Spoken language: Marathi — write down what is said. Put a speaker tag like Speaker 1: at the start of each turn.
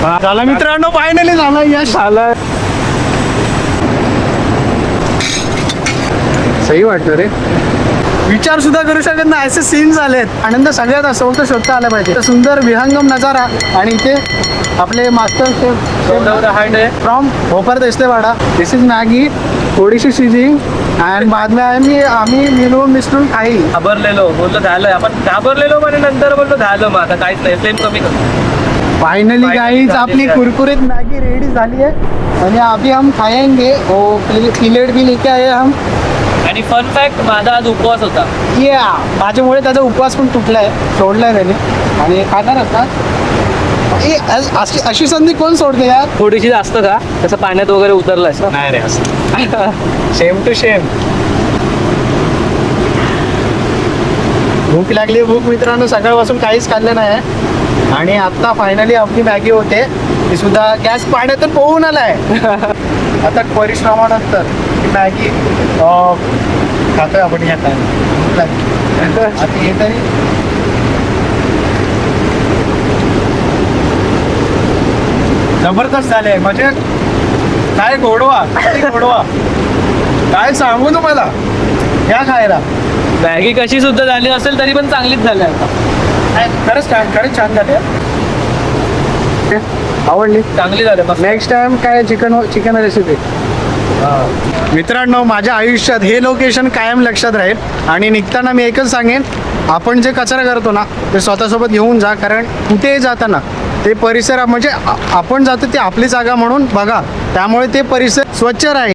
Speaker 1: झाला मित्रांनो, फायनली झाला, यश आलं. सही वाटतं रे. विचार सुद्धा करू शकत नाही असे सीन झालेत. आनंद सगळ्यात असं फक्त शोधता आला पाहिजे. तर सुंदर विहंगम नजारा. आणि इथे आपले मास्टर शेफ फ्रॉम भोपाळ देस्तेवाडा. दिस इज मॅगी, थोडीशी सिजिंग अँड बाद में आम्ही मिसळून खाई.
Speaker 2: घाबरलेलो, बोललो झालं, आपण घाबरलेलो पण नंतर बोललो झालं, मग आता काहीच नाही, फ्लेम कमी कर.
Speaker 1: फाइनली गाइस आपली कुरकुरीत मॅगी रेडी झाली आहे आणि अभी हम खाएंगे. प्लेट भी लेके आए हम.
Speaker 2: आणि फन फॅक्ट, माझा आज उपवास होता.
Speaker 1: या माझ्यामुळे त्याचा उपवास पण तुटलाय, सोडलाय त्याने. आणि खाणार असतात अशी संधी कोण सोडते यार.
Speaker 2: थोडीशी जास्त का, तसं पाण्यात वगैरे उतरलायस ना.
Speaker 1: नाही रे असं. Same to same. भूक लागली, भूक मित्रांनो, सकाळपासून काहीच खाल्लं नाही. आणि आता फायनली आपली मॅगी होते, ती सुद्धा गॅस पाण्यातून पोहून आलाय. आता परिश्रमानंतर ही मॅगी खातोय आपण या टाइम. आता हे तरी जबरदस्त झाले. म्हणजे काय गोडवा, काय सांगू तुम्हाला. या खायला
Speaker 2: मॅगी कशी सुद्धा झाली असेल तरी पण चांगलीच झाली आता.
Speaker 1: खरंच छान झाले. आवडली,
Speaker 2: चांगली झाली. मग
Speaker 1: नेक्स्ट टाइम काय चिकन रेसिपी. मित्रांनो, माझ्या आयुष्यात हे लोकेशन कायम लक्षात राहील. आणि निघताना मी एकच सांगेन, आपण जे कचरा करतो ना ते स्वतःसोबत घेऊन जा. कारण कुठेही जाताना ते परिसर म्हणजे आपण जातो ते आपली जागा म्हणून बघा, त्यामुळे ते परिसर स्वच्छ राहील.